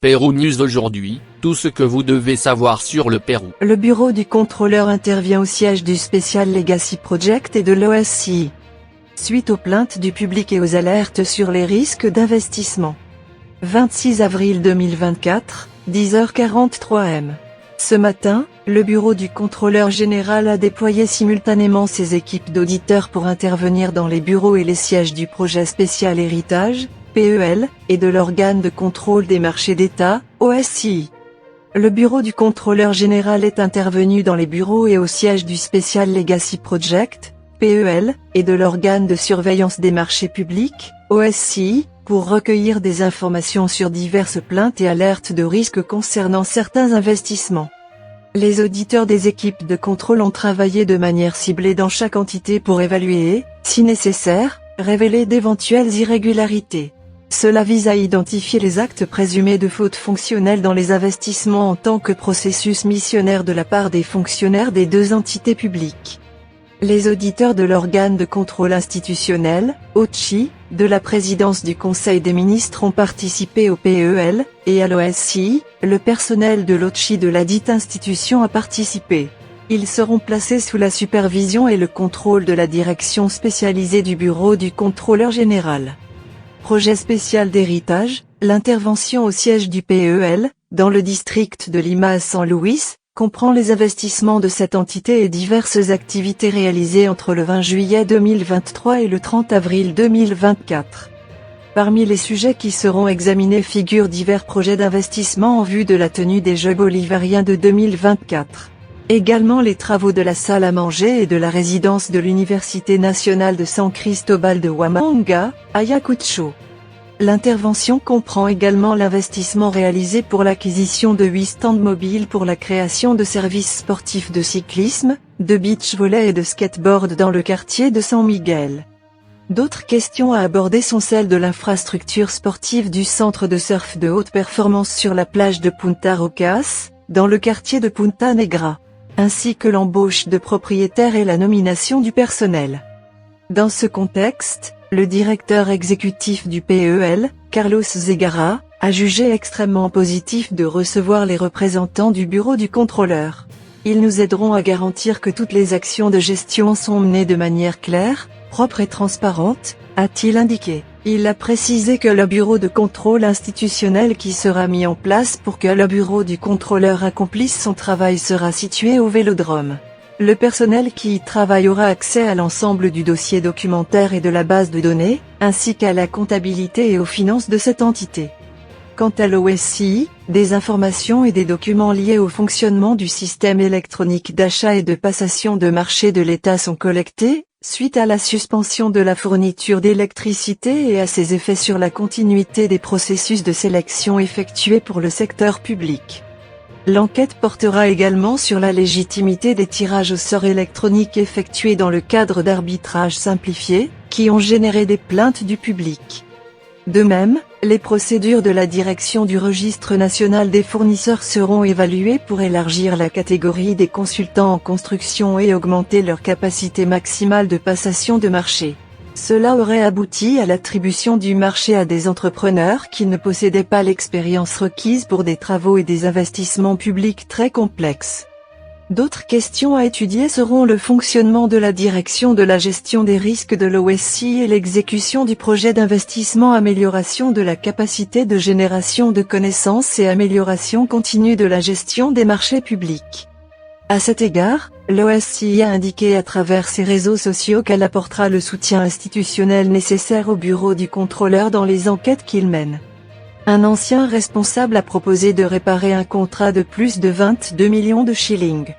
Pérou News aujourd'hui, tout ce que vous devez savoir sur le Pérou. Le bureau du contrôleur intervient au siège du Special Legacy Project et de l'OSCI. Suite aux plaintes du public et aux alertes sur les risques d'investissement. 26 avril 2024, 10h43 m. Ce matin, le bureau du contrôleur général a déployé simultanément ses équipes d'auditeurs pour intervenir dans les bureaux et les sièges du projet spécial héritage, PEL, et de l'organe de contrôle des marchés d'État, OSCI. Le bureau du contrôleur général est intervenu dans les bureaux et au siège du Special Legacy Project, PEL, et de l'organe de surveillance des marchés publics, OSCI, pour recueillir des informations sur diverses plaintes et alertes de risques concernant certains investissements. Les auditeurs des équipes de contrôle ont travaillé de manière ciblée dans chaque entité pour évaluer et, si nécessaire, révéler d'éventuelles irrégularités. Cela vise à identifier les actes présumés de faute fonctionnelle dans les investissements en tant que processus missionnaire de la part des fonctionnaires des deux entités publiques. Les auditeurs de l'organe de contrôle institutionnel, OCHI, de la présidence du Conseil des ministres ont participé au PEL, et à l'OSCI, le personnel de l'OCHI de la dite institution a participé. Ils seront placés sous la supervision et le contrôle de la direction spécialisée du bureau du contrôleur général. Projet spécial d'héritage, l'intervention au siège du PEL, dans le district de Lima à San Luis, comprend les investissements de cette entité et diverses activités réalisées entre le 20 juillet 2023 et le 30 avril 2024. Parmi les sujets qui seront examinés figurent divers projets d'investissement en vue de la tenue des Jeux bolivariens de 2024. Également les travaux de la salle à manger et de la résidence de l'Université nationale de San Cristóbal de Huamanga, Ayacucho. L'intervention comprend également l'investissement réalisé pour l'acquisition de 8 stands mobiles pour la création de services sportifs de cyclisme, de beach volley et de skateboard dans le quartier de San Miguel. D'autres questions à aborder sont celles de l'infrastructure sportive du centre de surf de haute performance sur la plage de Punta Rocas, dans le quartier de Punta Negra, ainsi que l'embauche de propriétaires et la nomination du personnel. Dans ce contexte, le directeur exécutif du PEL, Carlos Zegara, a jugé extrêmement positif de recevoir les représentants du bureau du contrôleur. Ils nous aideront à garantir que toutes les actions de gestion sont menées de manière claire, propre et transparente, a-t-il indiqué. Il a précisé que le bureau de contrôle institutionnel qui sera mis en place pour que le bureau du contrôleur accomplisse son travail sera situé au Vélodrome. Le personnel qui y travaille aura accès à l'ensemble du dossier documentaire et de la base de données, ainsi qu'à la comptabilité et aux finances de cette entité. Quant à l'OSCI, des informations et des documents liés au fonctionnement du système électronique d'achat et de passation de marché de l'État sont collectés, suite à la suspension de la fourniture d'électricité et à ses effets sur la continuité des processus de sélection effectués pour le secteur public. L'enquête portera également sur la légitimité des tirages au sort électroniques effectués dans le cadre d'arbitrage simplifié, qui ont généré des plaintes du public. De même, les procédures de la direction du registre national des fournisseurs seront évaluées pour élargir la catégorie des consultants en construction et augmenter leur capacité maximale de passation de marché. Cela aurait abouti à l'attribution du marché à des entrepreneurs qui ne possédaient pas l'expérience requise pour des travaux et des investissements publics très complexes. D'autres questions à étudier seront le fonctionnement de la direction de la gestion des risques de l'OSCI et l'exécution du projet d'investissement, amélioration de la capacité de génération de connaissances et amélioration continue de la gestion des marchés publics. À cet égard, l'OSCI a indiqué à travers ses réseaux sociaux qu'elle apportera le soutien institutionnel nécessaire au bureau du contrôleur dans les enquêtes qu'il mène. Un ancien responsable a proposé de réparer un contrat de plus de 22 millions de shillings.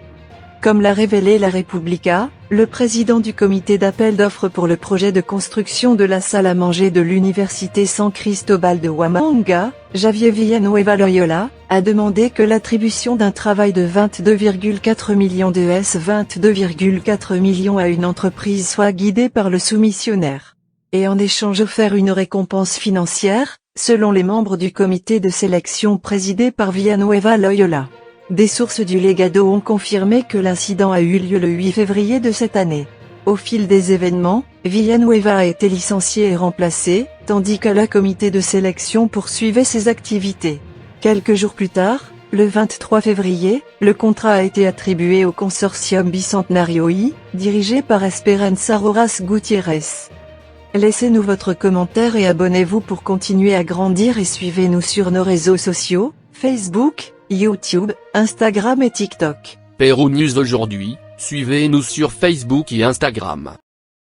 Comme l'a révélé la República, le président du comité d'appel d'offres pour le projet de construction de la salle à manger de l'Université San Cristóbal de Huamanga, Javier Villanueva Loyola, a demandé que l'attribution d'un travail de 22,4 millions de US 22,4 millions à une entreprise soit guidée par le soumissionnaire. Et en échange offert une récompense financière, selon les membres du comité de sélection présidé par Villanueva Loyola. Des sources du Legado ont confirmé que l'incident a eu lieu le 8 février de cette année. Au fil des événements, Villanueva a été licencié et remplacé, tandis que le comité de sélection poursuivait ses activités. Quelques jours plus tard, le 23 février, le contrat a été attribué au consortium Bicentenario I, dirigé par Esperanza Rojas Gutiérrez. Laissez-nous votre commentaire et abonnez-vous pour continuer à grandir et suivez-nous sur nos réseaux sociaux, Facebook, YouTube, Instagram et TikTok. Pérou News aujourd'hui, suivez-nous sur Facebook et Instagram.